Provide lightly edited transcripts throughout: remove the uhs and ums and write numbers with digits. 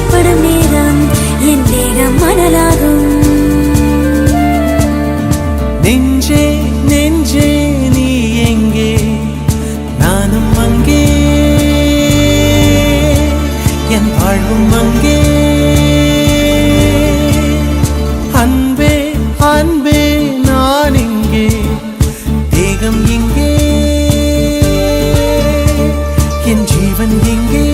ஆசைப்படும் நேரம் என் தேகம் மணலாகும். நெஞ்சே நெஞ்சே நீ எங்கே, நானும் அங்கே, என் வாழ்வும் அங்கே. அன்பே அன்பே நான் இங்கே, தேகம் இங்கே, என் ஜீவன் எங்கே.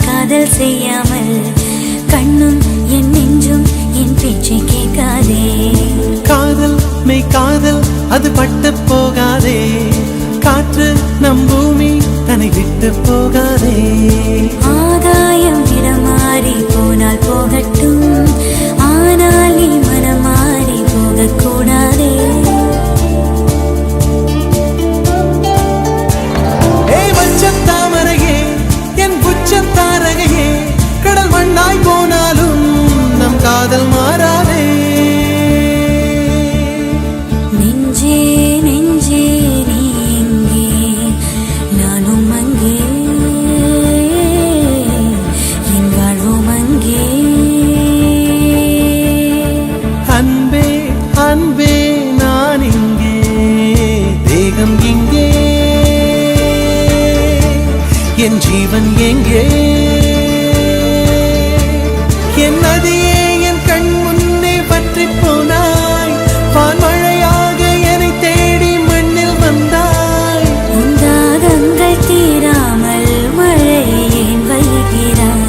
காதல் செய்யாமல் கண்ணும் என் நெஞ்சும் என் பேச்சை கேட்காதே. காதல் மெய் காதல் அது பட்டு போகாதே, காற்று நம் பூமி தன்னை விட்டு போகாதே. ஆகாயம் இடமாறி போனால் போகட்டும், ஆனால் நீ மனம் மாறி போகக்கூடாதே. தாமரையே என் புச்சத்தாரகையே, கடல் மண்ணாய் போனாலும் நம் காதல் மாறாதே. நெஞ்சே நெஞ்சே நீ எங்கே, நானும் அங்கே, என் வாழ்வும் அங்கே. அன்பே அன்பே நான் இங்கே, தேகம் இங்கே, என் ஜீவன் எங்கே. என் நதியே என் கண் முன்னே பற்றி போனாய், பான்மழையாக என்னை தேடி மண்ணில் வந்தாய். உந்தாதங்கள் தீராமல் மழையை ஏன் வைகிறாய்?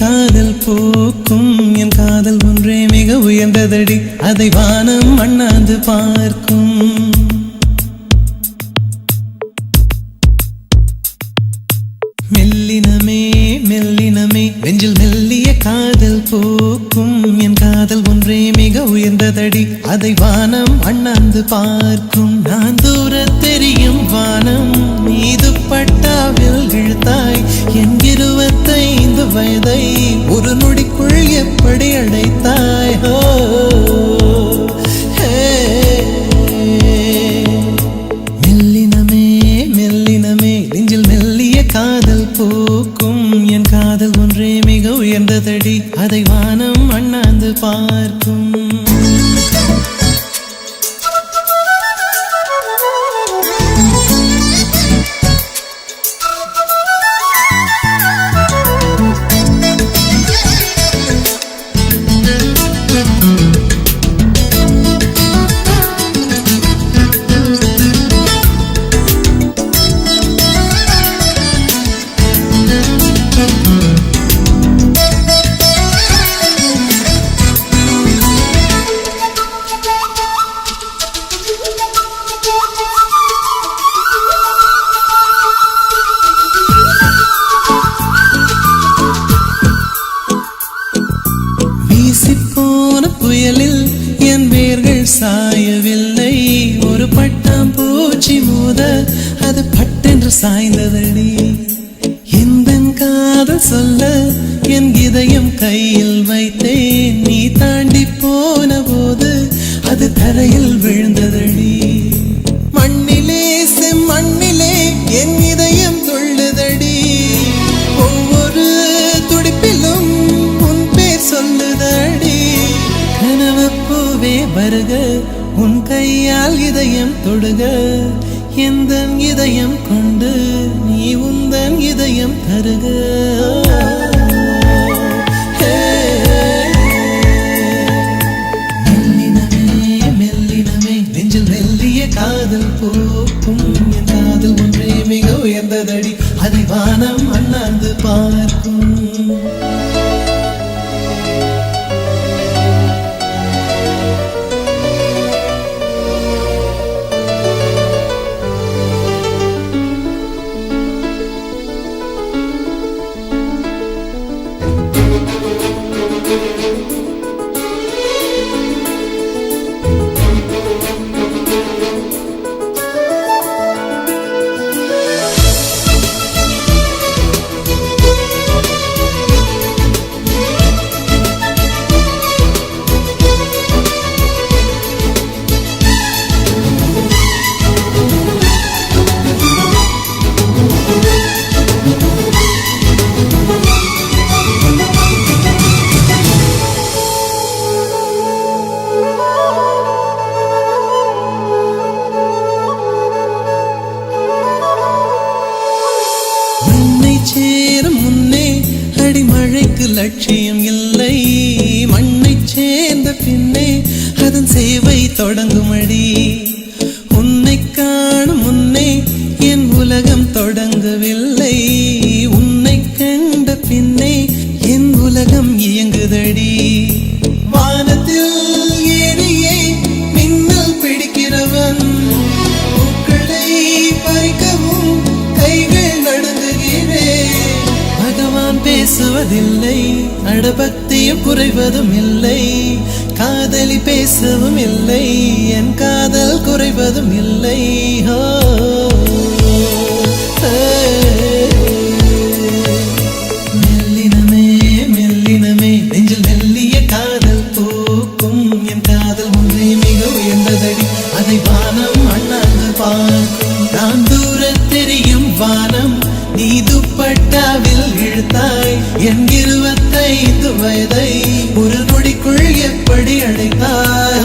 காதல் போக்கும் என் காதல் ஒன்றே மிக உயர்ந்ததடி, அதை வானம் அண்ணாந்து பார்க்கும். மெல்லினமே மெல்லினமே நெஞ்சில் மெல்லிய காதல் போக்கும் என் காதல் ஒன்றே மிக உயர்ந்ததடி, அதை வானம் அண்ணாந்து பார்க்கும். நான் தூர தெரியும் வானம் மீது பட்டாவில் இழுத்தாய், என் 25 வயதை ஒரு நொடிக்குள் எப்படி அடைத்தாய்? மெல்லினமே மெல்லினமே நெஞ்சில் மெல்லிய காதல் போக்கும் என் காதல் ஒன்றே மிக உயர்ந்ததடி, அதை வானம் அண்ணாந்து பார்க்கும். சாய்ந்ததடி எந்தன் காதல் சொல்ல என் இதயம் கையில் வைத்தேன் நீ தாண்டி போன போது அது தரையில் விழுந்ததடி மண்ணிலே செம்மண்ணிலே என் இதயம் துள்ளுதடி ஒவ்வொரு துடிப்பிலும் உன் பேர் சொல்லுதடி கனவு பூவே வருக உன் கையால் இதயம் தொடுக எந்தன் இதயம் கொண்டு நீ உந்தன் இதயம் தருக மெல்லினமே மெல்லினமே நெஞ்சில் மெல்லிய காதல் பூக்கும் என் காதல் ஒன்றே மிக உயர்ந்ததடி அதை வானம் அண்ணாந்து பார்க்கும் சேரும் முன்னே அடிமழைக்கு லட்சியம் இல்லை மண்ணை சேர்ந்த பின்னே அதன் சேவை தொடங்கும் அடி உன்னை காணும் முன்னே என் உலகம் தொடங்கவில்லை உன்னை கண்ட பின்னே என் உலகம் இயங்குதடி வானத்தில் ஏறியே மின்னல் பிடிக்கிறவன் பூக்களை பறிக்கவும் கைகள் பகவான் பேசுவதில்லை அடபக்தியும் குறைவதும் இல்லை காதலி பேசவும் இல்லை என் காதல் குறைவதும் இல்லை மெல்லினமே மெல்லினமே நெஞ்சில் மெல்லிய காதல் பூக்கும் என் காதல் ஒன்றே மிக உயர்ந்ததடி அதை வானம் அண்ணாந்து பார்க்கும் நான் தூர தெரியும் வானம் நீ துப்பட்டாவில் இழுத்தாய் என் 25 வயதை ஒரு நொடிக்குள் எப்படி அடைத்தாய்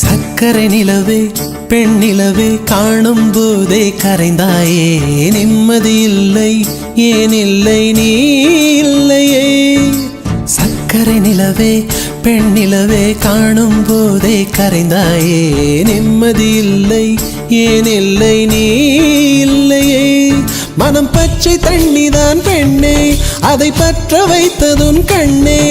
சக்கரை நிலவே பெண் நிலவே காணும் போதே கரைந்தாயே நிம்மதி இல்லை ஏன் இல்லை நீ இல்லையே சக்கரை நிலவே பெண் நிலவே காணும் போதே கரைந்தாயே நிம்மதி இல்லை ஏன் இல்லை நீ இல்லையே மனம் பச்சை தண்ணிதான் பெண்ணே அதை பற்ற வைத்ததும் கண்ணே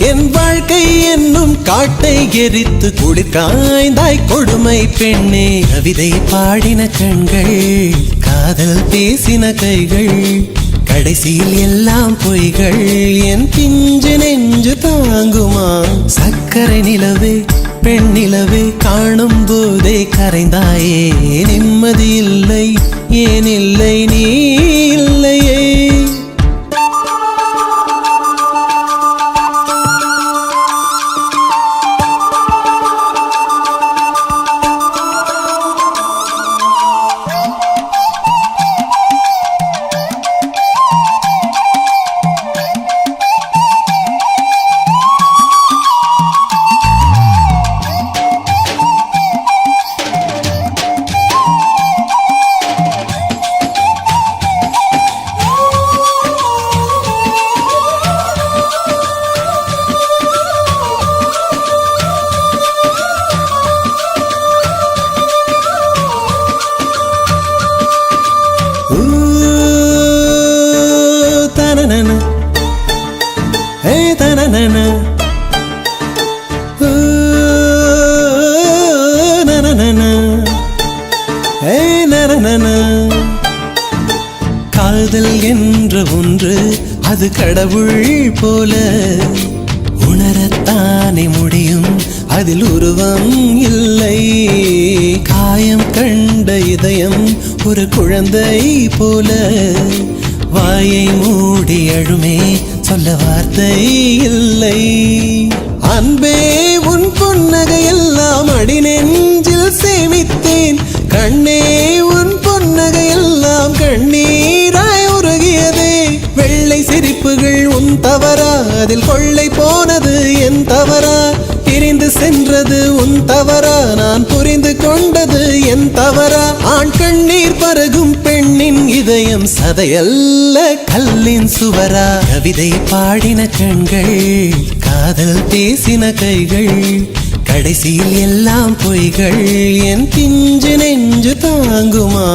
என் வாழ்க்கை என்னும் காட்டை எரித்து குளிர் காய்ந்தாய் கொடுமை பெண்ணே கவிதை பாடின கண்கள் காதல் பேசின கைகள் கடைசியில் எல்லாம் பொய்கள் என் பிஞ்சு நெஞ்சு தாங்குமா சக்கரை நிலவே பெண் நிலவே காணும் போதே கரைந்தாயே நிம்மதி இல்லை ஏன் இல்லை நீ இல்லையே நனநன. காதல் என்ற ஒன்று அது கடவுள் போல உணரத்தானே முடியும், அதில் உருவம் இல்லை. காயம் கண்ட இதயம் ஒரு குழந்தை போல வாயை மூடி அழுமே, சொல்ல வார்த்தை இல்லை. அன்பே உன் புன்னகை எல்லாம் அடி நெஞ்சில் சேமித்தேன். கண்ணே உன் புன்னகை எல்லாம் கண்ணீராய் உருகியதே. வெள்ளை சிரிப்புகள் உன் தவறா, அதில் கொள்ளை போனது என் தவறா? பிரிந்து சென்றது உன் தவறா, நான் புரிந்து கொண்டது என் தவறா? ஆண் கண்ணீர் பருகும் பெண்ணின் இதயம் சதையல்ல கல்லின் சுவரா? கவிதை பாடின கண்கள், காதல் பேசின கைகள், கடைசியில் எல்லாம் பொய்கள். என் பிஞ்சு நெஞ்சு தாங்குமா?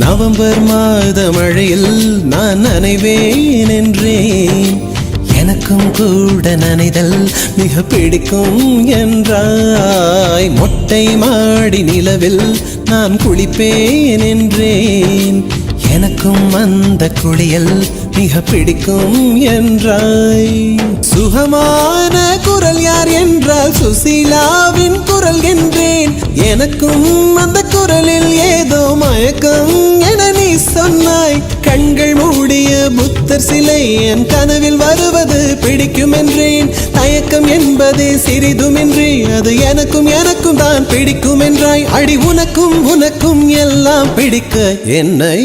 நவம்பர் மாத மழையில் நான் நனைவேன் என்றேன். எனக்கும் கூட நனைதல் மிக பிடிக்கும் என்றாய். மொட்டை மாடி நிலவில் நான் குளிப்பேன் என்றேன். எனக்கும் அந்த குளியல் மிக பிடிக்கும் என்றாய். சுகமான குரல் யார் என்றால் சுசீலாவின் குரல் என்றேன். எனக்கும் அந்த குரலில் ஏதோ மயக்கம் என நீ சொன்னாய். கண்கள் மூடிய புத்தர் சிலை என் கனவில் வருவது பிடிக்கும் என்றேன். தயக்கம் என்பதே சிறிதுமின்றி அது எனக்கும் எனக்கும் தான் பிடிக்கும் என்றாய். அடி உனக்கும் உனக்கும் எல்லாம் பிடிக்க என்னை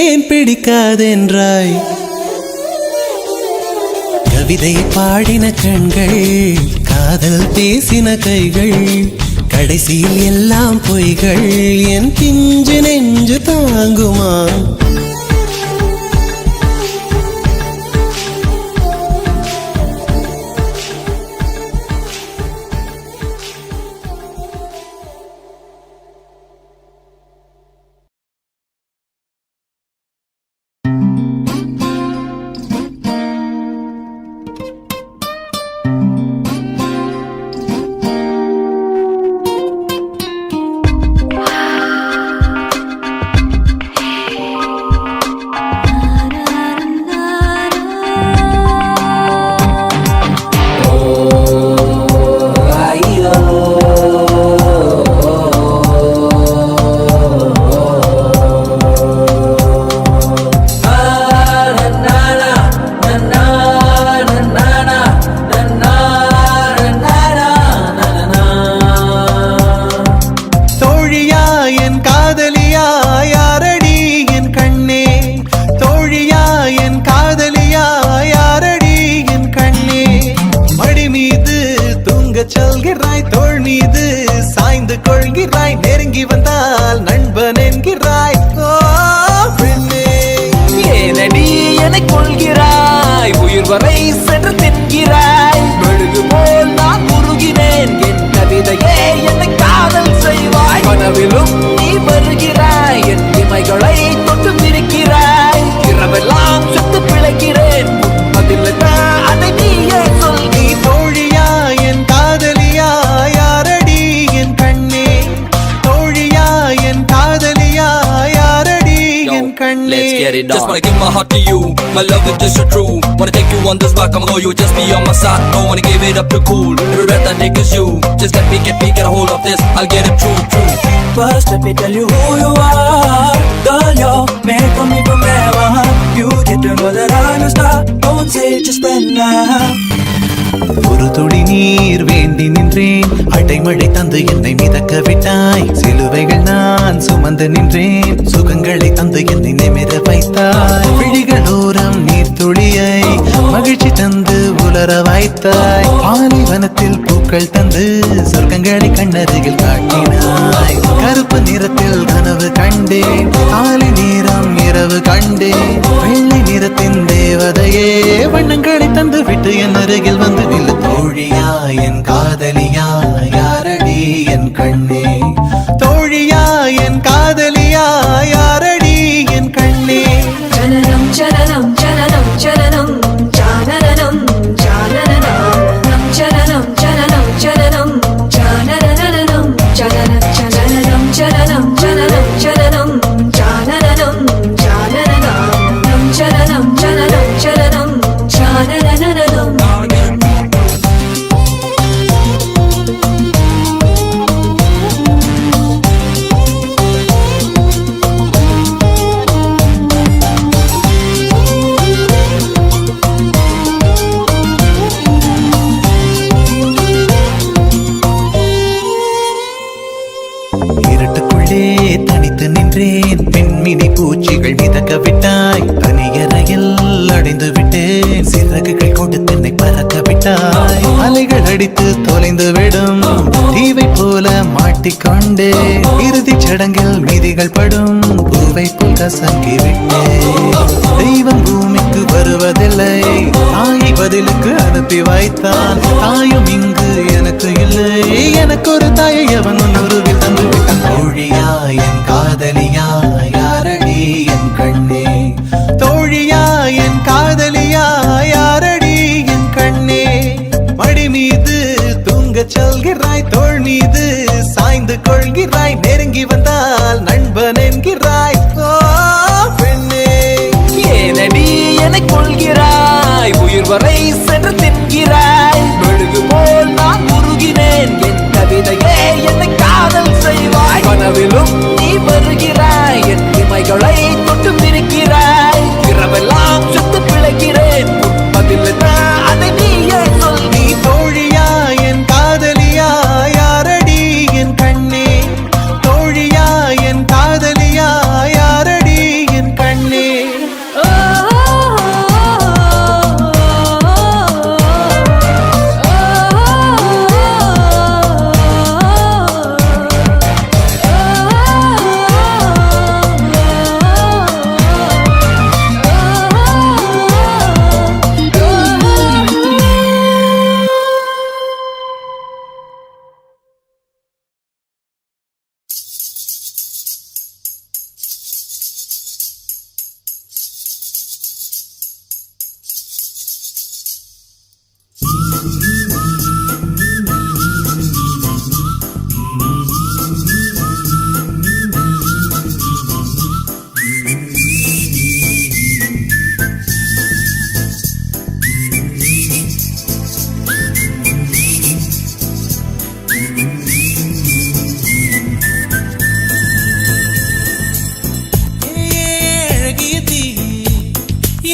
ஏன் பிடிக்காதென்றாய்? கவிதை பாடின கண்கள், காதல் பேசின கைகள், கடைசியில் எல்லாம் பொய்கள். என் பிஞ்சு நெஞ்சு தாங்குமா? Just wanna give my heart to you, my love is just so true. Wanna take you on this rock, I'm loyal, just be on my side. Don't wanna give it up too cool, every breath I take is you. Just get me, get a hold of this, I'll get it true. First let me tell you who you are. Girl, you're made for me forever. You get to know that I'm a star. Don't say it, just spend now. ஒரு துளி நீர் வேண்டி நின்றேன், அடைமழை தந்து என்னை மிதக்க விட்டாய். சிலுவைகள் நான் சுமந்து நின்றேன், சுகங்களை தந்து என்னை நிமிர வைத்தாய். விழிகளோரம் நீர் துளியை மகிழ்ச்சி தந்து உலர வைத்தாய். பாலைவனத்தில் பூக்கள் தந்து சொர்க்கங்களை கண்ணருகில் காட்டினாய். கருப்பு நிறத்தில் கனவு கண்டேன், காலை நேரம் இரவு கண்டேன். வெள்ளை நிறத்தின் தேவதையே வண்ணங்களை தந்து விட்டு என் அருகில் வந்து நில்லு. தோழியா என் காதலியா யாரடி என் கண்ணே, தோழியா என் காதலியா யாரடி என் கண்ணே. ஜனனம் ஜனனம் ஜனனம் ஜனனம் ஜானனம் ஜானனம் ஜனனம் ஜனனம் ஜனனம் ஜானனம் ஜனனம் ஜனனம் ஜனனம் ஜனனம் ஜனனம் ஜானனம் ஜானனம் ஜனனம் ஜனனம் ஜனனம் ஜானனம். இருட்டுக்குள்ளே தனித்து நின்றேன், பெண்மினி பூச்சிகள் மிதக்க விட்டாய். தனியறையில் அடைந்து விட்டேன், சிறகுகள் கொண்டு தென்னை பறக்க விட்டாய். அலைகள் அடித்து தொலைந்து விடும் தீவை போல மாட்டிக்கொண்டே, இறுதி சடங்கில் மீதிகள் படும் பூவை போல் கசங்கி விட்டேன். தெய்வம் பூமிக்கு வருவதில்லை, தாயை பதிலுக்கு அனுப்பி வைத்தான். தாயும் இங்கு எனக்கு இல்லை, எனக்கு ஒரு தாயை அவன் உருவில் தந்து விட்டான். தோழியா என் காதலியா யாரடி என் கண்ணே, தோழியா என் காதலியா யாரடி என் கண்ணே. மடி மீது தூங்கச் சொல்கிறாய், தோள் மீது சாய்ந்து கொள்கிறாய். நெருங்கி வந்தால் நண்பன் என்கிறாய். ஓ பெண்ணே, ஏனடி என்னை கொள்கிறாய், உயிர் வரை சென்று தின்கிறாய். மெழுகு போல் நான் உருகினேன், என் கவிதையே என்னை காதல் செய்வாய். கனவிலும் நீ வருகிறாய், என் இமைகளை தொட்டு பிரிக்கிறாய். இரவெல்லாம் சுத்து பிழைக்கிறேன், பதில் என்ன அதை நீயே சொல். நீ தோழியா என் காதலியா யாரடி என் கண்ணே, தோழியா என் காதலியா யாரடி என் கண்ணே.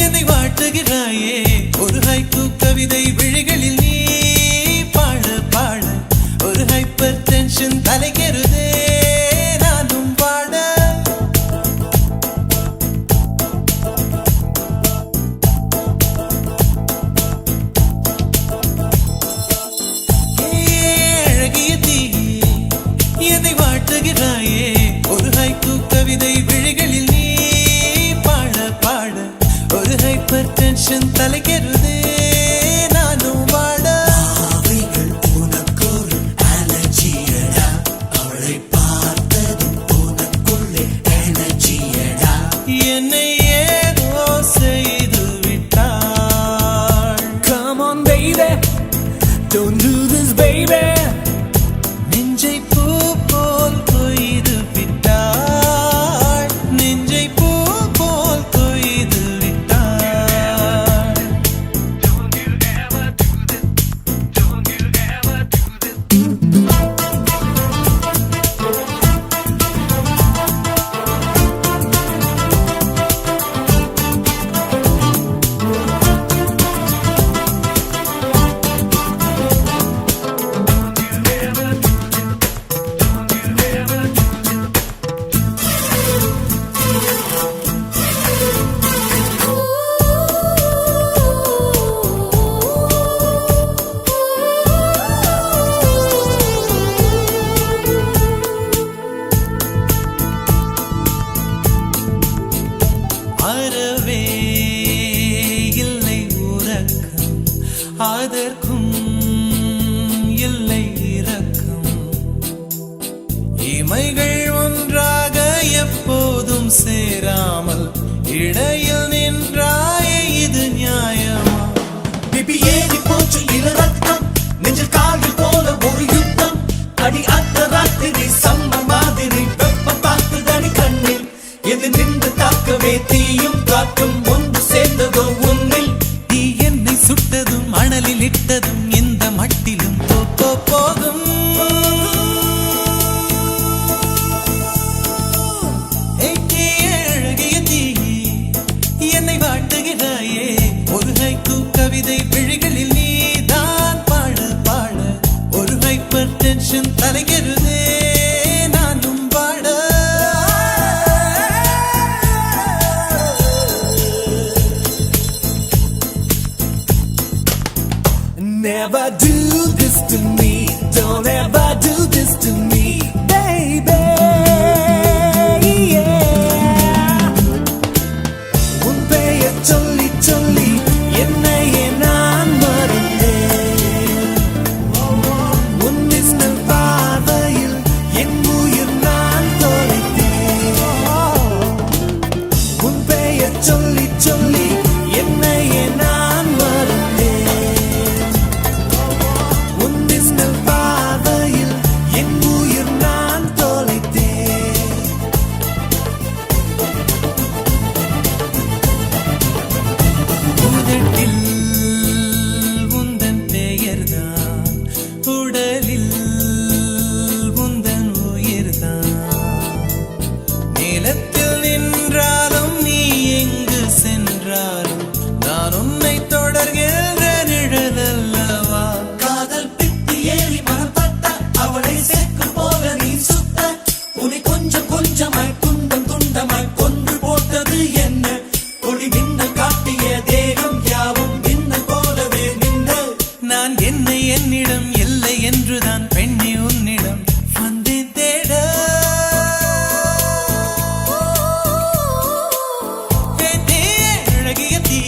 என்னை வாட்டுகிறாயே, ஒரு ஹைக்கூ கவிதை விழிகளில் நீ பாட பாட, ஒரு ஹைப்பர் டென்ஷன் தலைகெருதே நானும் பாட. அழகிய தீயே என்னை வாட்டுகிறாயே, ஒரு ஹைக்கூ கவிதை விழிகளில் நீ பாட பாட, ஒரு ஹைப்பர் டென்ஷன் தலைகெருதே நானும் வாட. அவைகள் உனக்கொரு அலர்ஜியடா, அவளை பார்த்ததும் உனக்குள்ளே எனர்ஜியடா. என்னை ஏதோ செய்து விட்டாள். Come on baby, don't do this baby. நெஞ்சை பூ போல் கொய்து விட்டாள், நெஞ்சை பூ போல் கொய்து விட்டாள். அதற்கும் இல்லை இரக்கம். இமைகள் ஒன்றாக எப்போதும் சேராமல் இடையில் நின்றாயே, இது நியாயமா? பிபி ஏறி போச்சு இரு ரத்தம், நெஞ்சில் கால்கள் போல ஒரு யுத்தம். அடி அந்த ராத்திரி சம்ம மாதிரி வெப்பம் தாக்குதடி கண்ணில். எது நின்று தாக்கவே தீயும் காற்றும் ஒன்று சேர்ந்ததோ உன்னில். நீ என்னை சுட்டதும் அனலில் இட்டதும் எந்த மட்டிலும் போகும். அழகிய தீ என்னை வாட்டுகிறாயே, ஒரு ஹைக்கூ கவிதை விழிகளில் நீதான் பாட பாட ஒரு ஹைப்பர் டென்ஷன் தலைகிறதே நானும் பாட. Never do this to me, don't ever do this to me, baby. உன் பெயர் சொல்லி சொல்லி என்னையே நான் மறந்தேன். உன் மின்னல் பார்வையில் என் உயிர் நான் தொலைத்தேன். உன் பெயர் சொல்லி சொல்லி என்னையே நான் மறந்தேன். உன் மின்னல் பார்வையில் என் உயிர் நான் தொலைத்தேன். உதட்டில் உந்தன் பெயர்தான், உடலில் உந்தன் உயிர்தான். நிலத்தில் நின்றாலும் நீ எங்கு சென்றாலும் நான் உன்னை தொடர்கின்ற நிழல் அல்லவா? காதல் பித்தி ஏறி மனப்பட்ட அவளை சேர்க்கு போல நீ சுத்த. உன்னை கொஞ்சம் கொஞ்சமாய் துண்டம் துண்டமாய் கொன்று போட்டது என்ன? ஒளி மின்னல் காட்டிய தேகம் யாவும் மின்னல் போலவே நின்ற. நான் என்னை என்னிடம் இல்லை என்றுதான் பெண்ணே உன்னிடம் வந்தேன் தேட. அழகிய தீ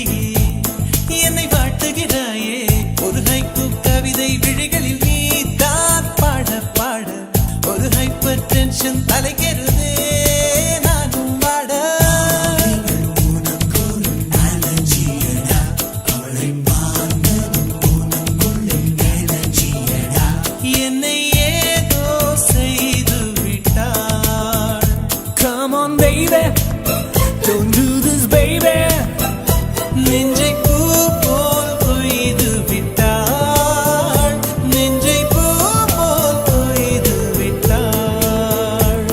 என்னை வாட்டுகிறாயே, ஒரு ஹைக்கூ கவிதை விழிகளில் நீதான் பாட பாட ஒரு ஹைப்பர் டென்ஷன் தலைகிறதே நானும் பாட. என்னை ஏதோ செய்து விட்டாள். Come on baby, don't do this baby. நெஞ்சை பூ போல் கொய்து விட்டாள், நெஞ்சை பூ போல் கொய்து விட்டாள்.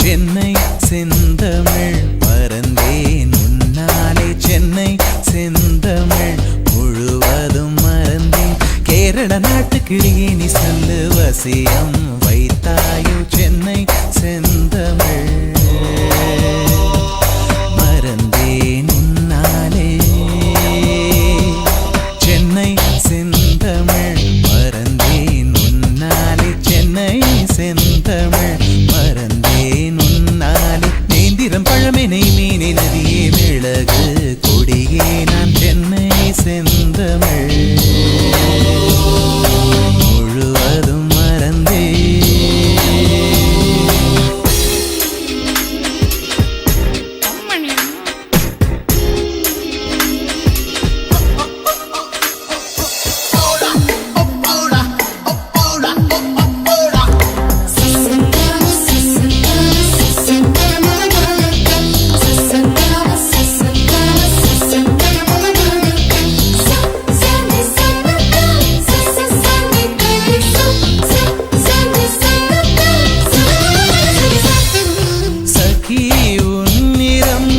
சென்னை செந்தமிழ் மறந்தேன் உன்னாலே, சென்னை செந்தமிழ் முழுவதும் மறந்தேன். கேரள நாட்டுக்கிளியே நீ சொல்லு வசியம் வைத்தாயோ, சென்னை செந்தமிழ் மறந்தேன் உன்னாலே. சென்னை செந்தமிழ் மறந்தேன் உன்னாலே, சென்னை செந்தமிழ் மறந்தேன் உன்னாலே. நேந்திரம் பழமெனை மீனை நதியே மிளகு கொடியே நான் சென்னை செந்தமிழ் முழுவதும் மறந்தேன். சகி உன்னிறம்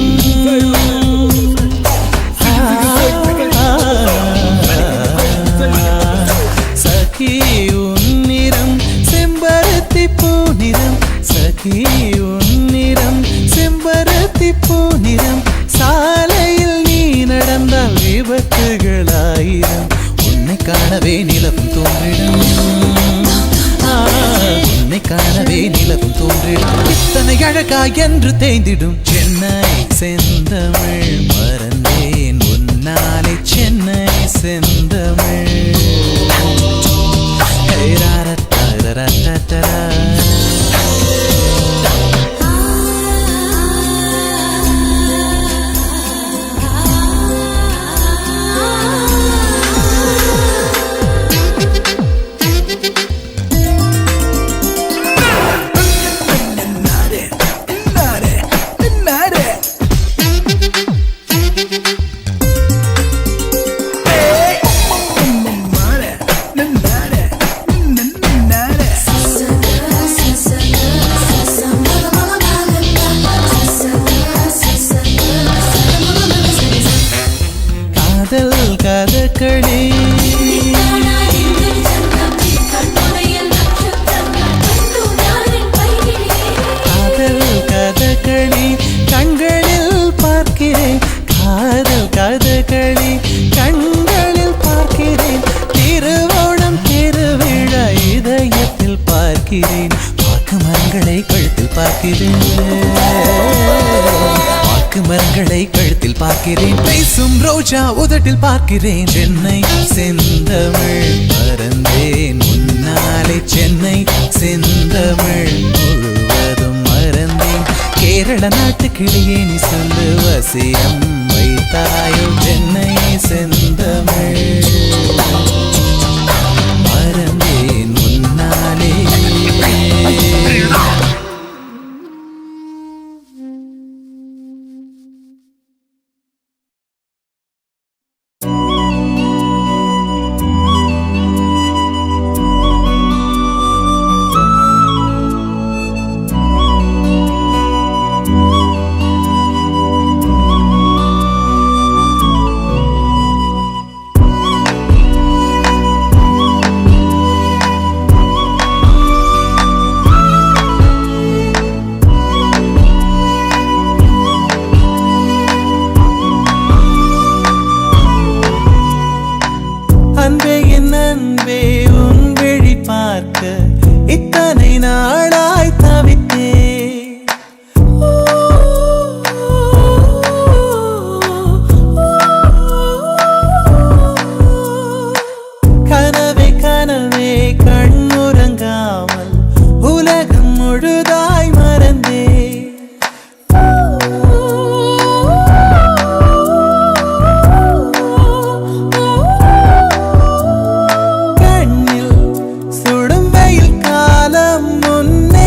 சகி உன்னிறம் செம்பருத்தி பூநிறம் சகி உன்னிறம் செம்பருத்தி பூநிறம் சாலையில் நீ நடந்தால் விபத்துகளாயிரம் உன்னை காணவே நிலவும் தோன்றிடும் உன்னை காணவே நிலவும் தோன்றிடும் இத்தனை அழகா என்று தேய்ந்திடும் சென்னை செந்தமிழ் மறந்தேன் உன்னாலே சென்னை செந்தமிழ் ஹே ராரா காதல் கதகளி காதல் கதகளி கண்களில் பார்க்கிறேன் காதல் கதகளி கண்களில் பார்க்கிறேன் திருவோணம் திருவிழா இதயத்தில் பார்க்கிறேன் வாக்கு மரங்களை கழுத்தில் பார்க்கிறேன் வாக்கு மரங்களை கழுத்தில் பார்க்கிறேன் பேசும் ரோஜா உதட்டில் பார்க்கிறேன் சென்னை செந்தமிழ் மறந்தேன் உன்னாலே சென்னை செந்தமிழ் முழுவதும் மறந்தேன் கேரள நாட்டு கிளியே நீ சொல்லு வசியம் வைத்தாயோ சென்னை செந்தமிழ் மறந்தேன் உன்னாலே அன்பே என் அன்பே உன் விழி பார்க்க இத்தனை நாளாய் தவித்தேன் கனவே கனவே கண்ணுறங்காமல் உலகம் முழுதாய் மறந்தேன் கண்ணில் சுடும் வெயில் காலம் முன்னே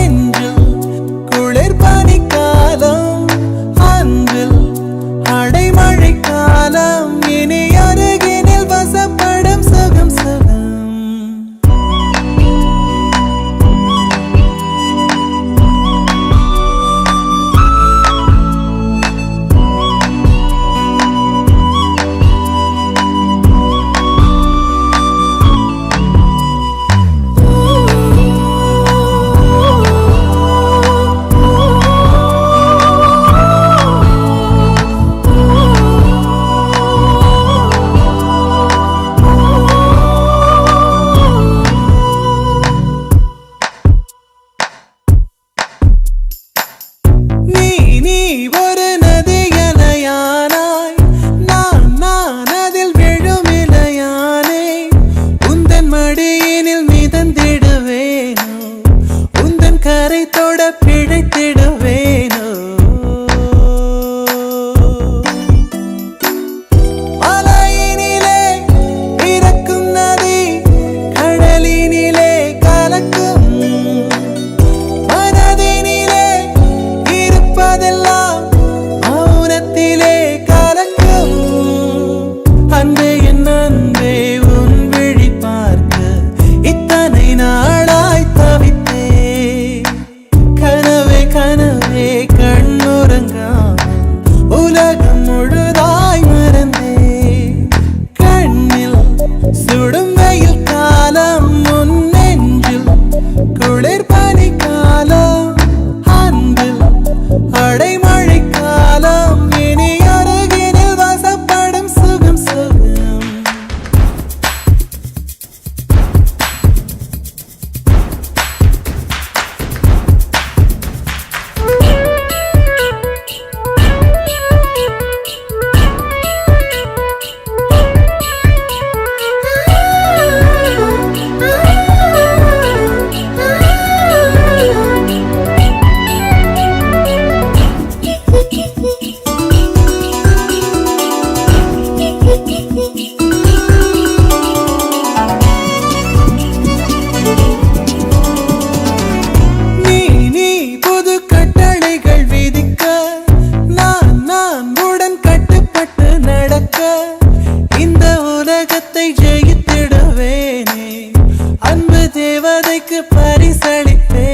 பரிசளிப்பேனே.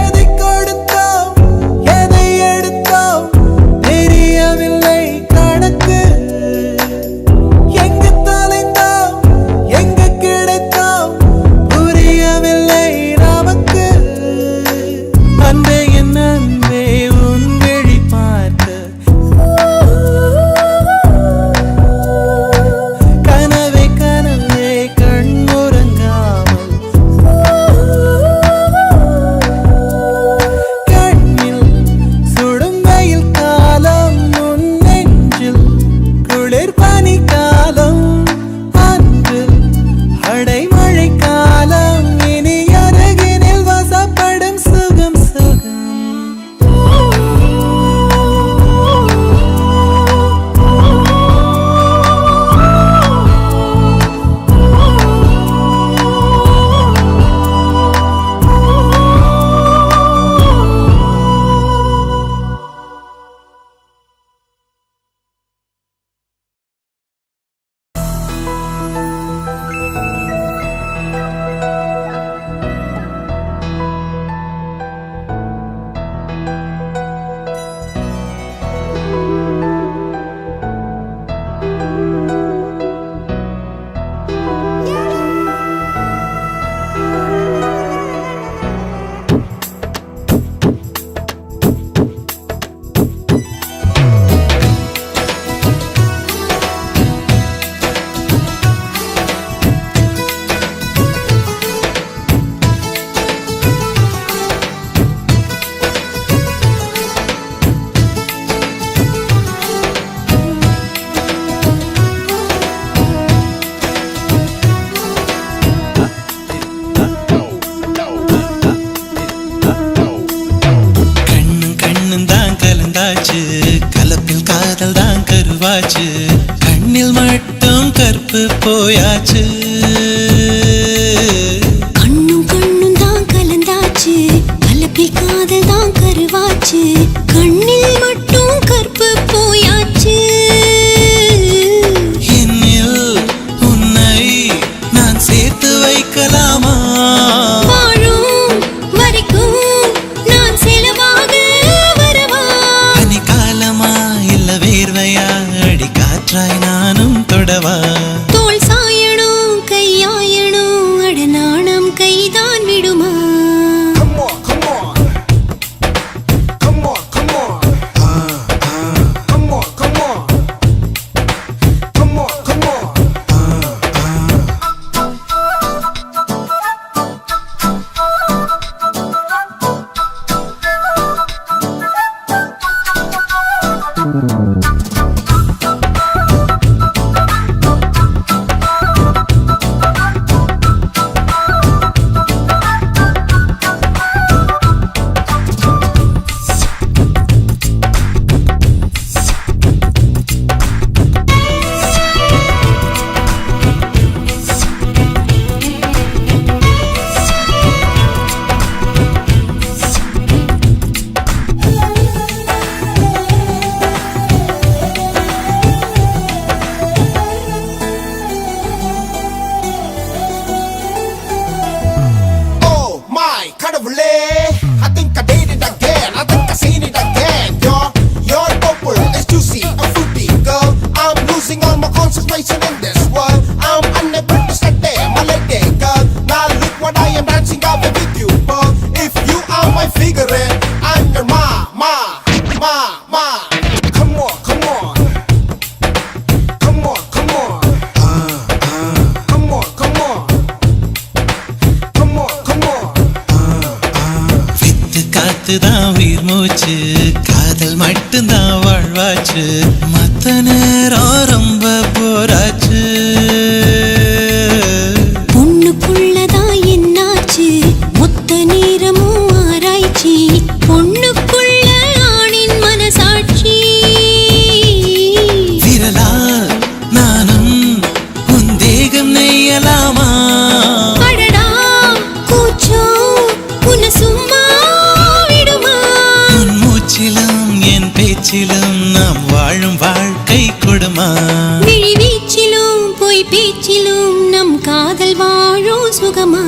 எதை கொடுத்தோம் எதை எடுத்தோம் தெரியவில்லை கணக்கு. எங்கு தொலைந்தோம் எங்கு கிடைத்தோம் புரியவில்லை நமக்கு. அன்பே என் அன்பே உன் விழி பார்க்க கனவே கனவே கண்ணுறங்காமல் கண்ணில் சுடும் வெயில் காலம் உன் நெஞ்சில் குளிர் பனி காலம் அன்று அடைமழை காலம் இனி அருகினில் வசப்படும் சுகம் சுகம். கண்ணும் தான் கலந்தாச்சு கலப்பில் காதல் தான் கருவாச்சு. கண்ணில் மட்டும் கற்பு போயாச்சு. கண்ணும் கண்ணும் தான் கலந்தாச்சு கலப்பில் காதல் தான் கருவாச்சு. கண்ணில் மட்டும் கற்பு போயாச்சு. என்னில் உன்னை நான் சேர்த்து வைக்கலாமா? வாழும் வரைக்கும் நான் செலவாக வரவா? பனிக்காலமா இல்ல வேர்வையா அடி காற்றாய் நானும் தொடவா? தோள் சாயணும் கையாயணும் அடநாணம் கைதான் விடுமா? Come on, come on. Come on, come on. Come on, come on. Come on, come on. I think I did it again. I think I seen it again. Your purple is juicy and fruity, girl. I'm losing all my concentration in this world. I'm unable to stay, my lady, girl. Now look what I am dancing out with you, girl. If you are my figure, I'm your ma. Come on, come on. Come on, come on. Come on, come on. Come on, come on. With காத்துதான் உயிர் மூச்சு காதல் மட்டும்தான் வாழ்வாச்சு. மத்த நேரம் ரொம்ப போராச்சு. பொண்ணுக்குள்ளதான் என்னாச்சு மொத்த நேரமும் ஆராய்ச்சி. பொண்ணுக்குள்ள ஆணின் மனசாட்சி. விரலால் நானும் உன் தேகம் நெய்யலாமா? அடடா கூச்சம் உன்னை சும்மா விடுமா? உன் மூச்சிலும் என் பேச்சிலும் நாம் வாழும் சுகமா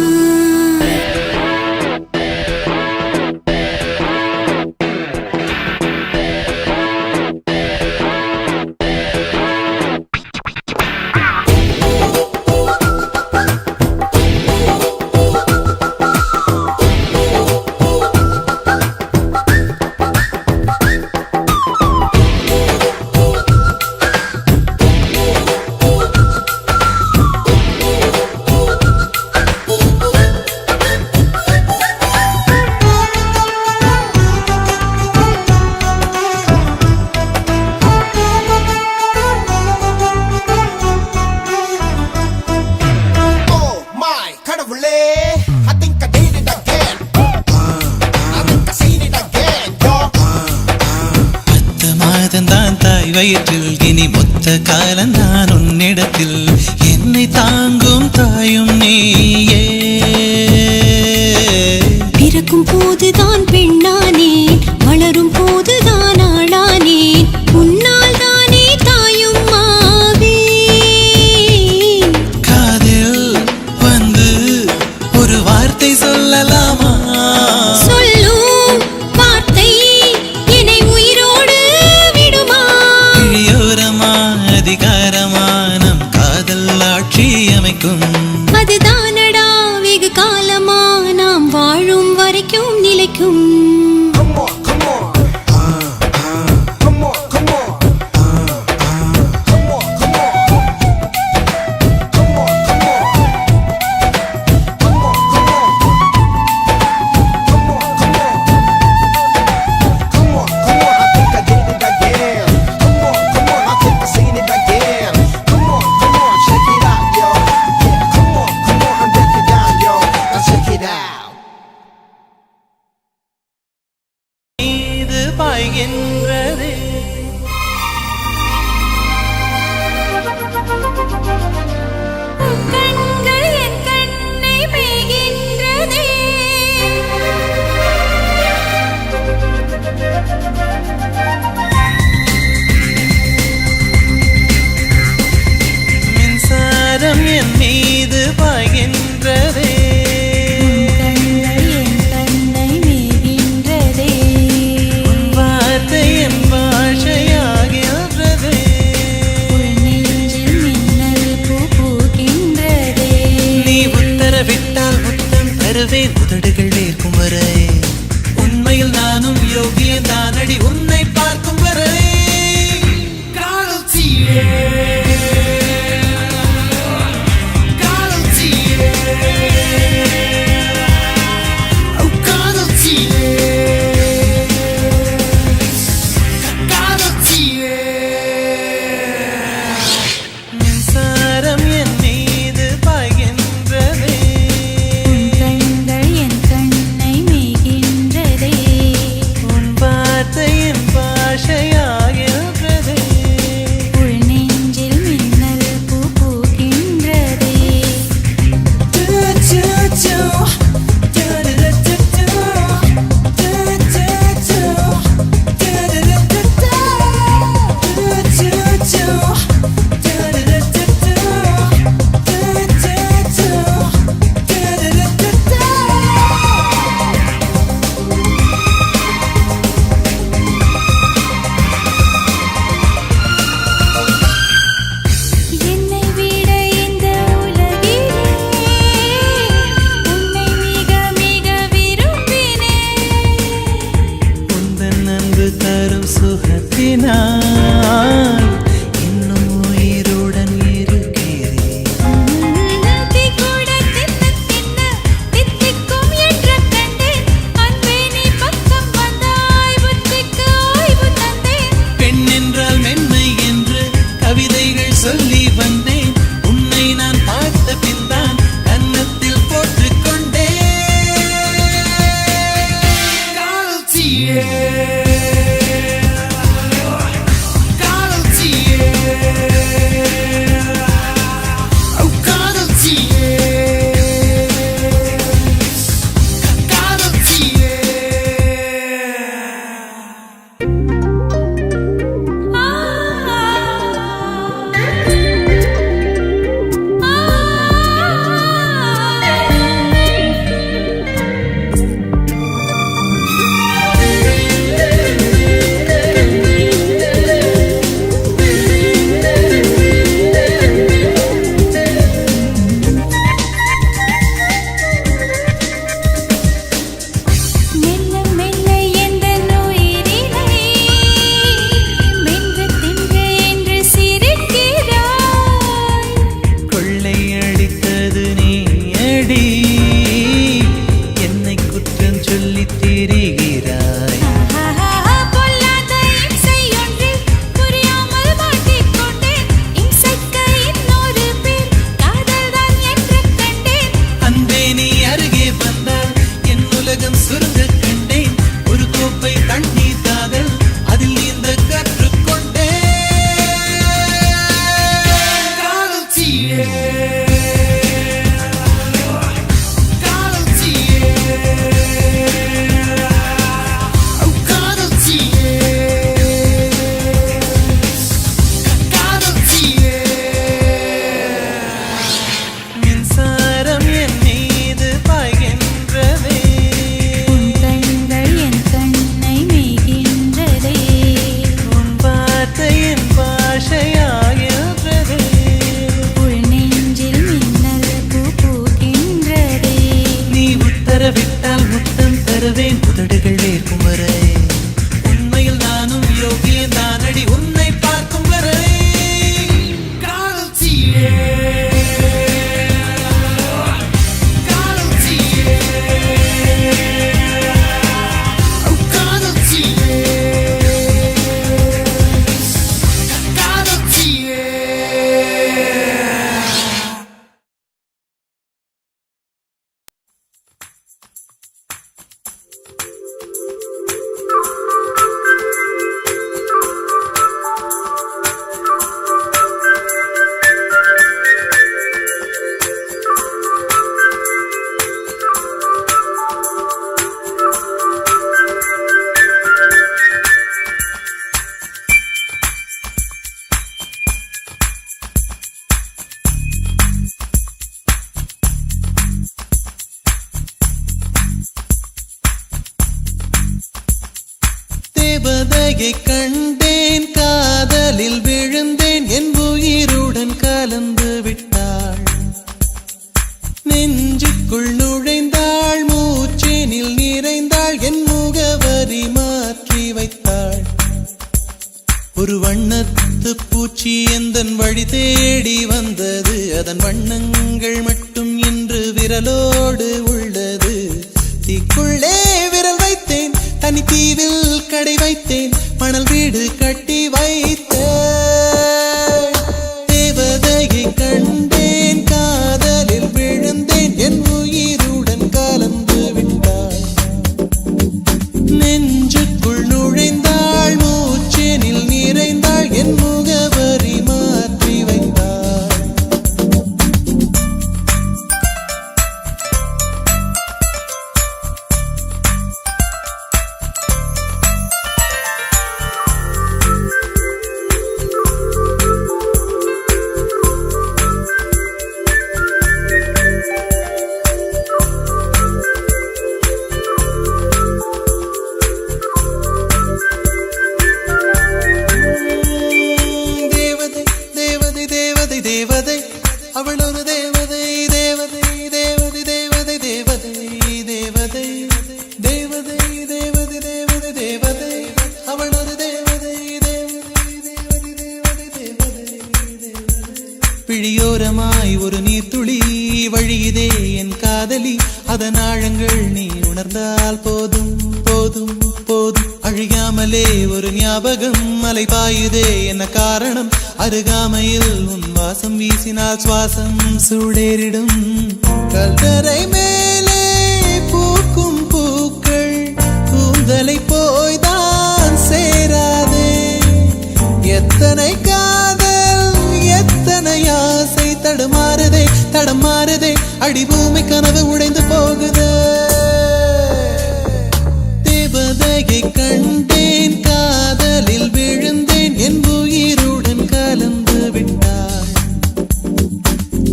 வயிற்றில் இனி மொத்த காலம் நான் உன்னிடத்தில் என்னை தாங்கும் தாயும் நீயே பிறக்கும் போதுதான் பெண்ணானேன் வளரும் போதுதான் ஆளானேன் உன்னால் தானே தாயும் மாவே காதில் வந்து ஒரு வார்த்தை சொல்லலாமா சொல்லும் வார்த்தை என்னை உயிரோடு விடுமா இழியோரமா அதிகாரமா நம் காதல் ஆட்சி அமைக்கும் அதுதானடா வெகு காலமா நாம் வாழும் வரைக்கும் நிலைக்கும் பாய்கின்றதே கண்கள் என் கண்ணை மேய்கின்றதே மின்சாரம் என் மீது பாய்கின்றதே உதடுகள் வேர்க்கும் வரை உண்மையில் நானும் யோகிய தானடி உன்னை பார்க்கும் வரை காதல் தீயே காதல் தீயே காதல் தீயே காதல் தீயே மின்சாரம் என் மீது பாய்கின்றதே என் தேவதையை கண்டேன் காதலில் விழுந்தேன் என் உயிருடன் கலந்து விட்டாள் நெஞ்சுக்குள் நுழைந்தாள் மூச்சேனில் நிறைந்தாள் என் முகவரி மாற்றி வைத்தாள் ஒரு வண்ணத்து பூச்சி எந்தன் வழி தேடி வந்தது அதன் வண்ணங்கள் மட்டும் இன்று விரலோடு உள்ளது தீக்குள்ளே விரல் வைத்தேன் தனி தீவில் கடை வைத்தேன் மணல் வீடு கட்டி வைத்தேன் தேவதையை கண்டேன் காதலில் விழுந்தேன் என் உயிருடன் கலந்து விட்டாள் நெஞ்சுக்குள் நுழைந்தாள் மூச்சேனில் நிறைந்தாள் என் முகவரி மாற்றி வைத்தாள் தேவதை அவள் ஒரு தேவதை தேவதை தேவதை தேவதை தேவதை தேவதை தேவதை தேவதை தேவதை தேவதை அவள் ஒரு தேவதை தேவதை தேவதை தேவதை தேவதை பிழியோரமாய் ஒரு நீர்த்துளி வழியுதே என் காதலி அதன் ஆழங்கள் நீ உணர்ந்தால் போதும் போதும் போதும் அழியாமலே ஒரு ஞாபகம் மலை பாயுதே என்ன காரணம் அருகாமையில் உன் வாசம் வீசினால் சுவாசம் சூடேறிடும் கல்தரை மேலே பூக்கும் பூக்கள் கூந்தலை போய்தான் சேராதே எத்தனை காதல் எத்தனை ஆசை தடுமாறுதே தடமாறுதே அடிபூமி கனவு உடைந்து போகுதே தேவதையை கண்டேன் காதலில் விழுந்தேன் என் உயிருடன் கலந்து விட்டாள்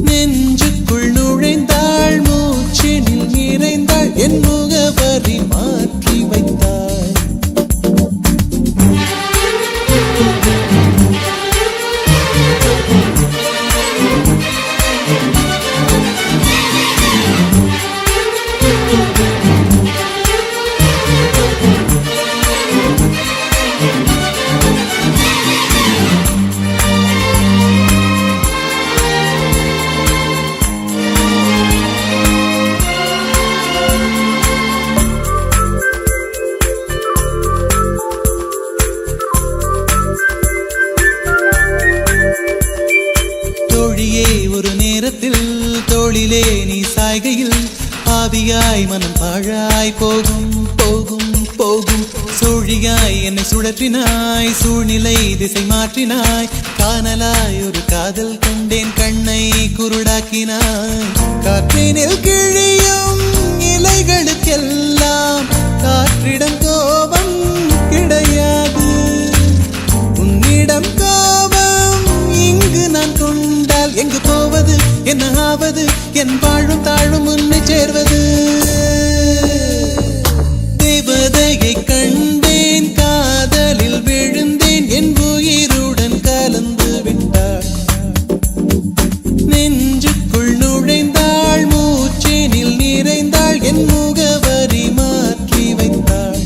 நெஞ்சுக்குள் நுழைந்தாள் மூச்சினில் நிறைந்தாள் என் முகவரி மாற்றி வைத்தாள் ஒரு நேரத்தில் தோளிலே நீ சாய்கையில் ஆவியாய் மனம் பாழாய் போகும் போகும் போகும் சோழியாய் என்னை சுழற்றினாய் சூழ்நிலை திசை மாற்றினாய் காணலாய் ஒரு காதல் கொண்டேன் கண்ணை குருடாக்கினாய் காற்றினில் கிழியும் இலைகளுக்கெல்லாம் காற்றிடம் கோபம் கிடையாது உன்னிடம் கோபம் இங்கு நான் கொண்டால் எங்கு போவது என்ன ஆவது என் வாழும் தாழும் உன்னை சேர்வது தேவதையை கண்டேன் காதலில் விழுந்தேன் என் உயிருடன் கலந்து விட்டாள் நெஞ்சுக்குள் நுழைந்தாள் மூச்சேனில் நிறைந்தாள் என் முகவரி மாற்றி வைத்தாள்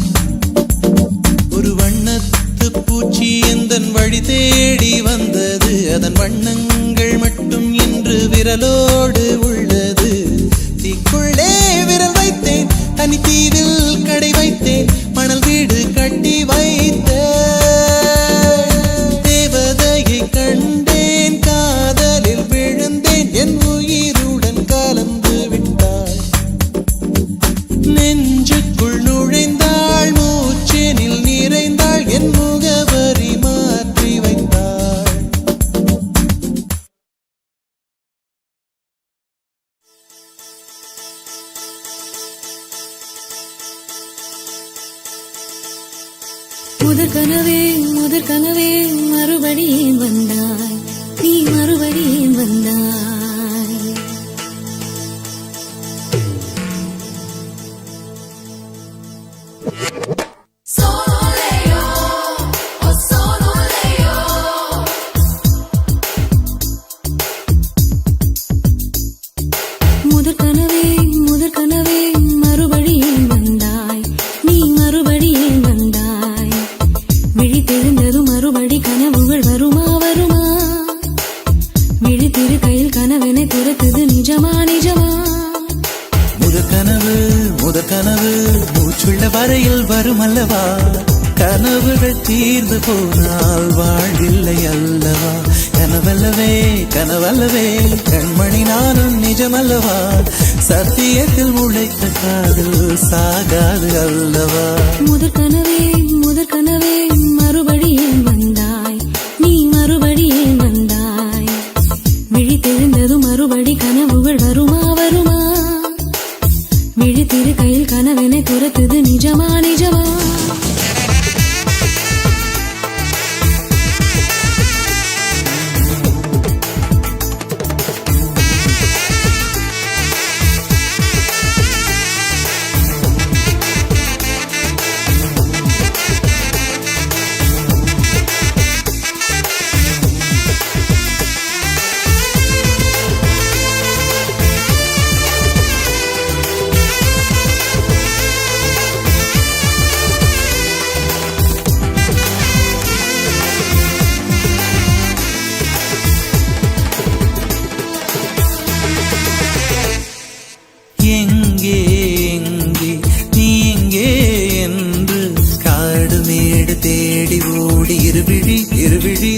ஒரு வண்ணத்து பூச்சி எந்தன் வழி தேடி வந்தது அதன் வண்ணங்கள் மட்டும் இன்று விரலோடு உள்ளது தீக்குள்ளே விரல் வைத்தேன் தனி தீவில் கடை வைத்தேன் மணல் வீடு கட்டி வைத்தேன் தேவதையை கண்டேன் காதலில் விழுந்தேன் என் உயிருடன் கலந்து விட்டாள் நெஞ்சுக்குள் நுழைந்தாள் மூச்சேனில் நிறைந்தாள் என் முகவரி மாற்றி வைத்தாள் முதற் கனவே மறுபடியும் வந்தாய் நீ மறுபடியும் வந்தாய் Soleil. முதற் கனவு மூச்சுள்ள வரையில் வரும் அல்லவா கனவுகள் தீர்ந்து போனால் வாழ்வில்லை அல்லவா கனவல்லவே கனவல்லவே கண்மணி நானும் நிஜமல்லவா சத்தியத்தில் முளைத்த காதல் சாகாது அல்லவா முதற் கனவே மறுபடியும் வந்தாய் நீ மறுபடியும் வந்தாய் விழித்தெழுந்தது மறுபடி கனவுகள் வருமா வருமா விழித்திரு கையில் கனவெனை துரத்துது நிஜமா நிஜமா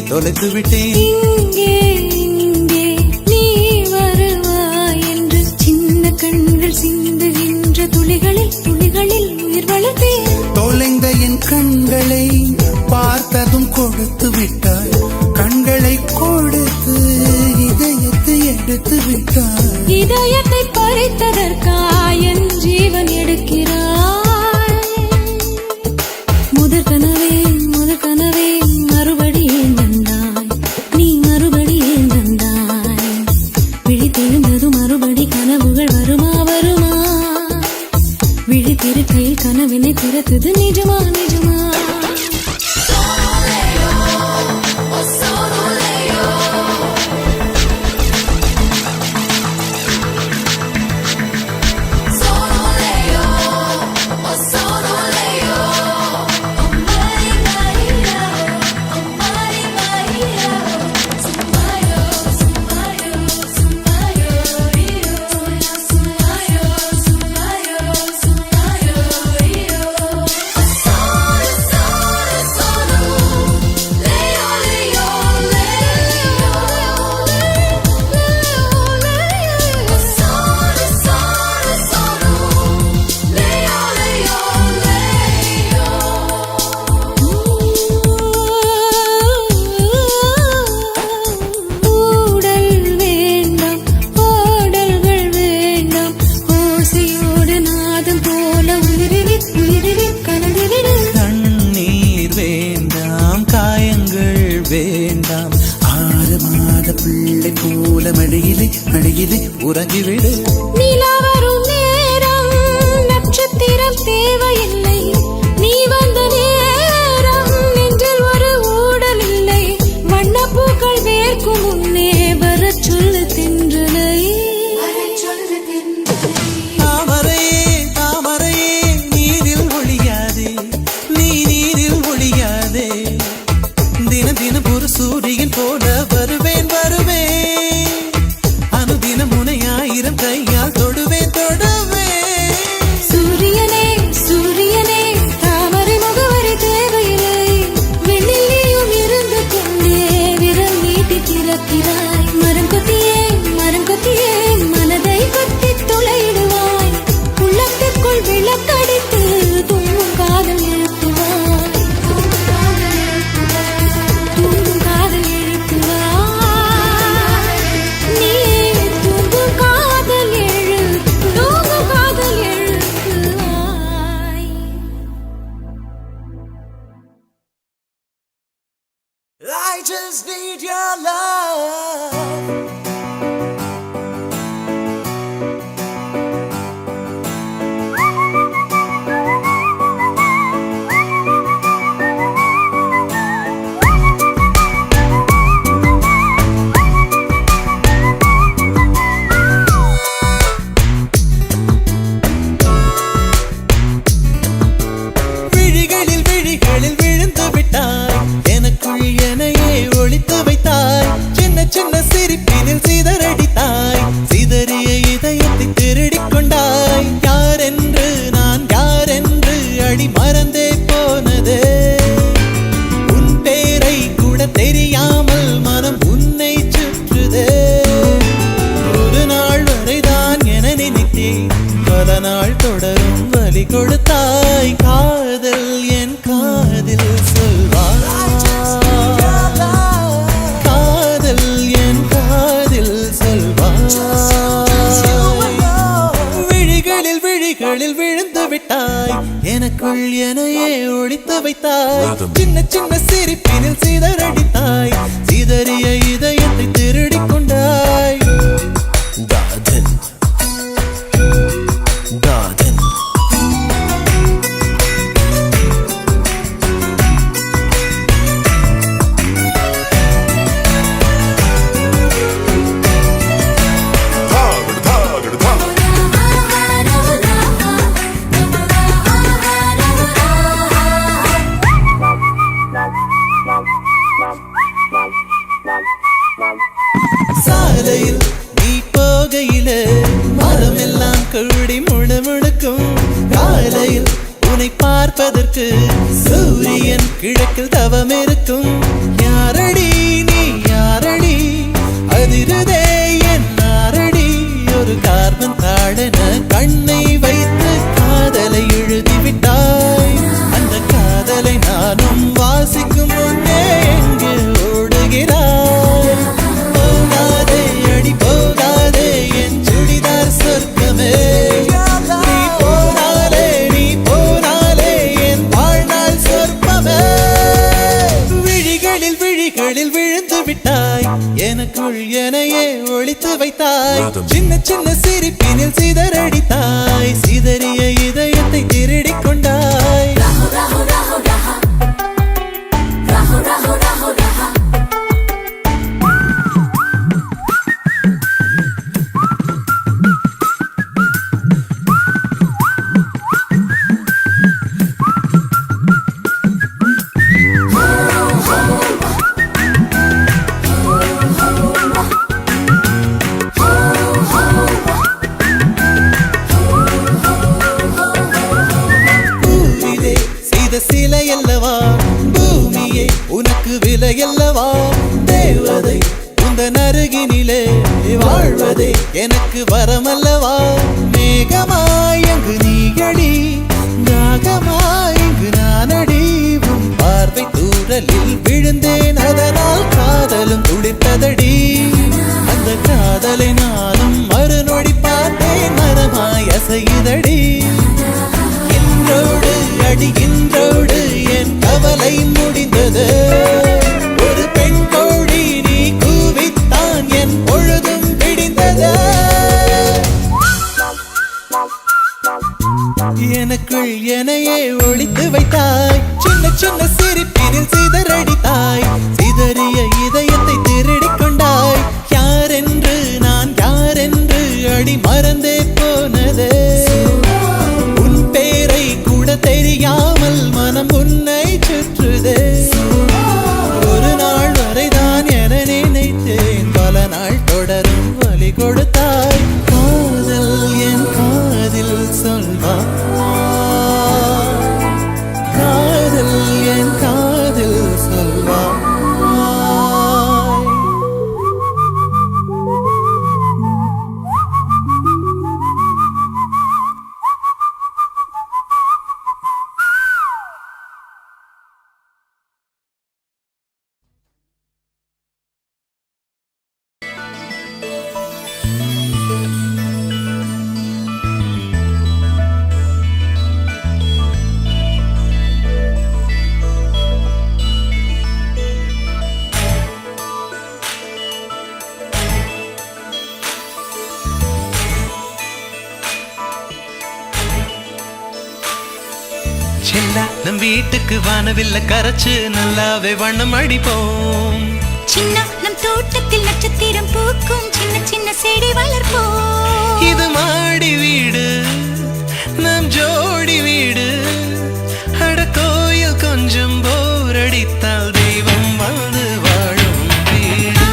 தொலைத்து விட்டேன் இங்கே நீ வருவாய் என்று சின்ன கண்கள் சிந்துகின்ற துளிகளில் உயிர் வளர்த்தேன் தொலைந்த என் கண்களை பார்த்ததும் கொடுத்து விட்டாய் கண்களை கொடுத்து இதயத்தை எடுத்து விட்டாய் இதயத்தை பறித்ததற்காய் என் ஜீவன் எடுக்கிறாய் முதற் கனவே மறுபடியும் வந்தாய் நீ மறுபடியும் வந்தாய் விழித்தெழுந்தது மறுபடி கனவுகள் வருமா வருமா விழித்திருக்கையில் கனவினை திறத்துது நிஜமா நிஜமா வேண்டாம் 6 மாத பிள்ளை போல மழையிலே உறங்கிவிடு நிலா வரும் நேரம் நட்சத்திரம் தேவையில்லை நீ வந்த நேரம் நெஞ்சில் ஒரு ஊடல் இல்லை வண்ணப்பூக்கள் வேர்க்கும் முன்னே வரச் சொல்லு தென்றலை தாமரையே நீரில் ஒளியாதே நீ நீரில் ஒளியாதே தினம் ஒரு சூரியன் போல வருவேன் அனுதினம் உன்னை 1000 கையால் தொடுவேன் சூரியனே தாமரை முகவரி தேவையில்லை வெண்ணிலையும் இருந்து கொண்டே விரல் நீட்டி திறக்கிறாய் மரம் கொத்தியே மனதை கொத்தி துளையிடுவாய் உள்ளத்துக்குள் விளக்கடித்து தூங்கும் காதல் எழுப்புவாய் I just need your love. விழிகளில் விழுந்து விட்டாய் எனக்குள் எனையே ஒளித்து வைத்தாய் பல நாள் தொடரும் வலி கொடுத்தாய் காதல் என் காதில் சொல்வாய் காதல் என் காதில் சொல்வாய் விழிகளில் விழிகளில் விழுந்து விட்டாய் எனக்குள் எனையே ஒழித்து வைத்தாய் சின்ன சின்ன சிரிப்பினில் சிதறடித்தாய் சிதறிய இதயத்தை திருடிக் கொண்டாய் காதல் காதல் சாலையில் நீ போகையிலே மரமெல்லாம் கூடி முழுமுழுக்கும் காலையில் உன்னை பார்ப்பதற்கு சூரியன் கிழக்கில் தவம் இருக்கும் யாரடி நீ யாரடி அதிருதே என் நாரடி ஒரு கார்பன் தாழன கண்ணை வைத்து காதலை எழுதிவிட்டாய் அந்த காதலை நானும் வாசிக்கும் முன்னே எங்கே ஓடுகிறாய் போகாதே அடி போகாதே என் சுடிதார் சொர்க்கமே நீ போனாலே என் வாழ்நாள் சொர்க்கமே விழிகளில் விழிகளில் விழுந்து விட்டாய் எனக்குள் எனையே ஒழித்து வைத்தாய் சின்ன சின்ன சிரிப்பினில் சிதறடித்தாய் சிதறிய இதயத்தை திருடிக் கொண்டாய் சிலை அல்லவா பூமியே உனக்கு விலை அல்லவா தேவதை உந்தன் அருகினிலே வாழ்வதே எனக்கு வரமல்லவா மேகமாய் அங்கு நீயடி நாகமாய் இங்கு நானடி உன் பார்வை தூரலில் விழுந்தேன் அதனால் காதலும் துளிர்த்ததடி அந்த காதலை நானும் மறுநொடி பார்த்தேன் மரமாய் அசையுதடி இன்றோடு அடிகின்றோடு என் கவலை முடிந்தது ஒரு பெண் கோழி நீ கூவித்தான் என் பொழுதும் பிடிந்தது எனக்குள் எனையே ஒழித்து வைத்தாய் சின்ன சின்ன சிரிப்பினில் சிதறடித்தாய் சிதறிய இதயத்தை திருடிக் கொண்டாய் யாரென்று நான் யாரென்று அடி மறந்தே போனதே தெரியாமல் மனம் உன்னை சுற்றுதே ஒரு நாள் வரைதான் என நினைத்தேன் பல நாள் தொடரும் வலி கொடுத்தாய் காதல் என் காதில் சொல்வாய் காதல் என் காதில் சொல்வாய் செல்லா நம் வீட்டுக்கு வானவில்ல கரைச்சு நல்லாவே வண்ணம் அடிப்போம் சின்ன நம் தோட்டத்தில் நட்சத்திரம் பூக்கும் சின்ன சின்ன செடி வளர்ப்போம் இது மாடி வீடு நம் ஜோடி வீடு அட கோயில் கொஞ்சம் போர் அடித்தால் தெய்வம் வந்து வாழும் வீடு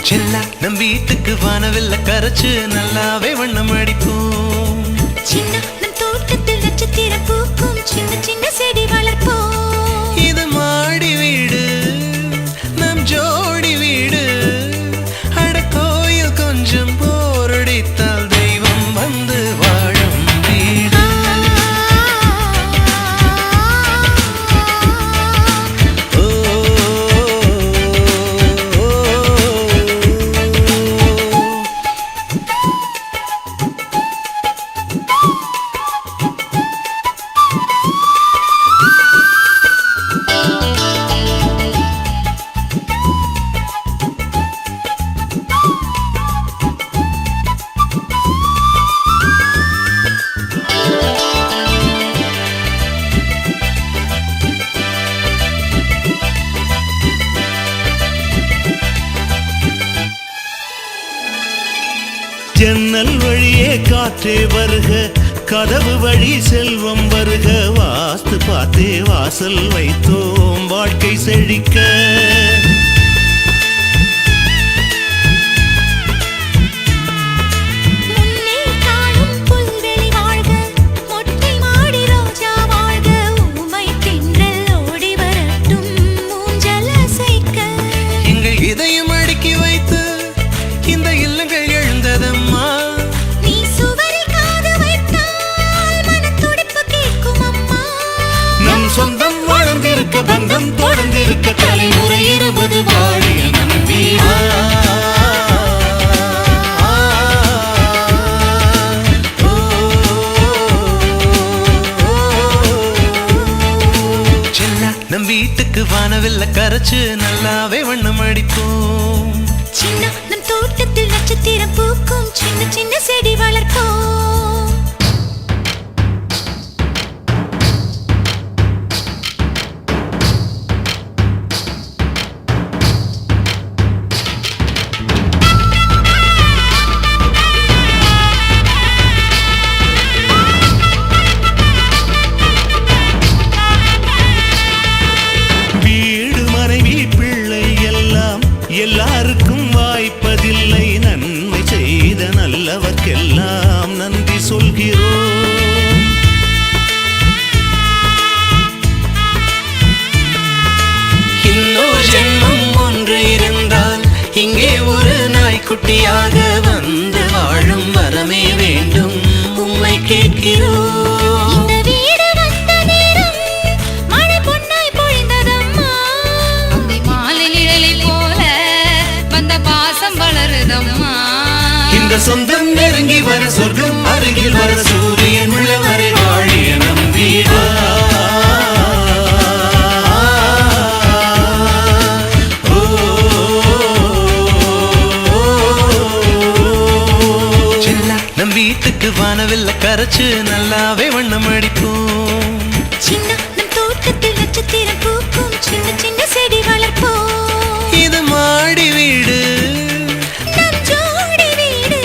செல்லா நம் வீட்டுக்கு வானவில்ல கரைச்சு நல்லாவே வண்ணம் அடிப்போம் சின்ன நம் தோட்டத்தில் நட்சத்திரம் பூக்கும் சின்ன சின்ன செடி வளர்ப்போம் இது மாடி காற்றே வருக கதவு வழி செல்வம் வருக வாஸ்து பார்த்தே வாசல் வைத்தோம் வாழ்க்கை செழிக்க முன்னே காணும் புல்வெளி வாழ்க மொட்டை மாடி ரோஜா வாழ்க ஊமை தென்றல் ஓடி வரட்டும் ஊஞ்சல் அசைக்க எங்கள் இதயம் அடுக்கி வைத்து இந்த இல்லங்கள் எழுந்ததம்மா நீ சுவரில் காது வைத்தால் மனத்துடிப்பு கேட்கும் அம்மா நம் சொந்தம் வாழ்ந்திருக்க பந்தம் தொடர்ந்திருக்க தலைமுறை 20 வாழிய நம் வீடு நம் வீட்டுக்கு வானவில்ல கரைச்சு நல்லாவே வண்ணம் அடிப்போம் சின்ன நம் தோட்டத்தில் நட்சத்திரம் பூக்கும் சின்ன சின்ன செடி வளர்ப்போம் வீடு மனைவி பிள்ளை எல்லாம் எல்லாருக்கும் வாய்ப்பதில்லை நன்மை செய்த நல்லவர்க்கெல்லாம் நன்றி சொல்கிறோம் இன்னொரு ஜென்மம் ஒன்று இருந்தால் இங்கே ஒரு நாய்க்குட்டியாக வந்து வாழும் வரமே வேண்டும் உம்மை கேட்கிறோம் இந்த வீடு வந்த நேரம் மழை பொன்னாய் பொழிந்ததம்மா அந்தி மாலை நிழலை போல வந்த பாசம் வளருதம்மா இந்த சொந்தம் நெருங்கி வர சொர்க்கம் அருகில் வர சூரியன் உள்ளவரை வாழிய நம் வீடு நம் வீட்டுக்கு வானவில்ல கரைச்சு நல்லாவே வண்ணம் அடிப்போம் சின்ன நம் தோட்டத்தில் நட்சத்திரம் பூக்கும் சின்ன சின்ன செடி வளர்ப்போம் இது மாடி வீடு நம் ஜோடி வீடு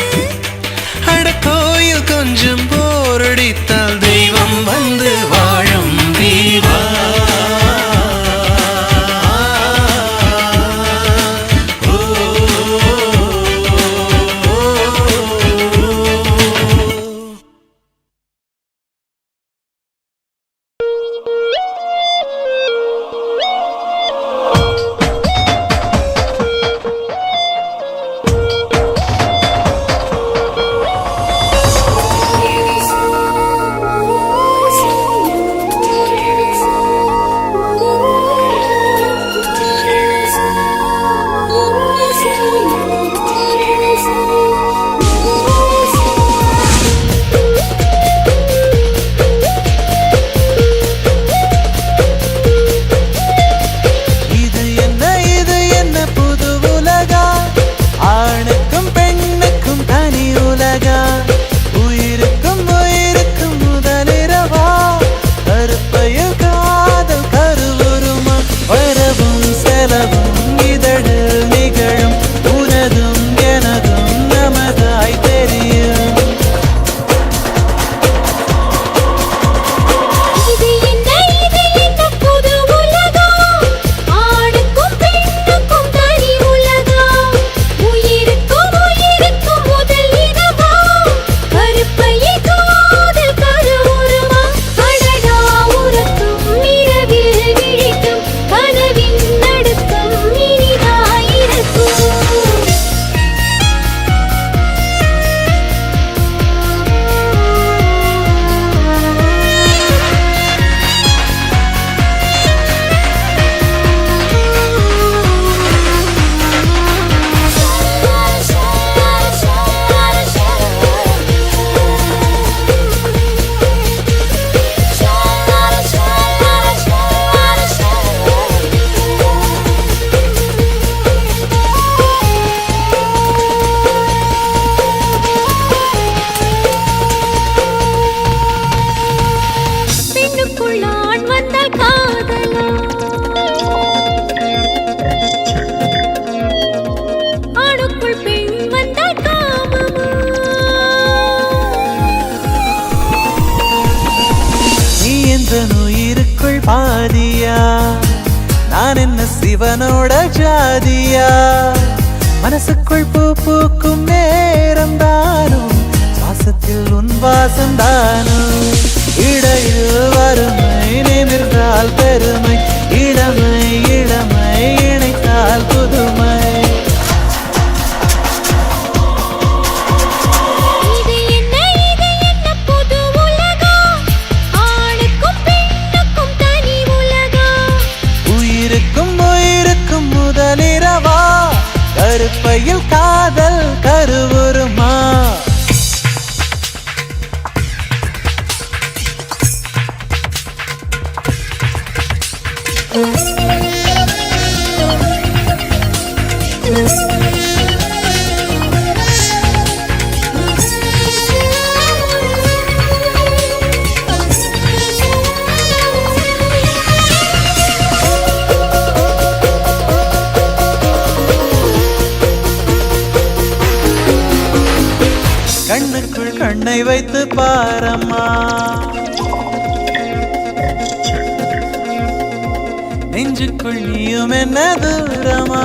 அட கோயில் கொஞ்சம் போரடித்தால் தெய்வம் வந்து வாழும் வீடு நான் என்ன சிவனோட ஜாதியா மனசுக்குள் பூ பூக்கும் நேரம் தானும் வாசத்தில் உன் வாசம் தானும் இடையில் வறுமை நிமிர்ந்தால் பெருமை இளமை இளமை இணைத்தால் புதுமை இது என்ன புது உலகம் ஆணுக்கும் பெண்ணுக்கும் தனி உலகம் உயிருக்கும் உயிருக்கும் முதலிரவா கருப்பையில் காதல் கருவுருமா கண்ணுக்குள் கண்ணை வைத்து பாரம்மா நெஞ்சுக்குள் நீயும் என்ன தூரமா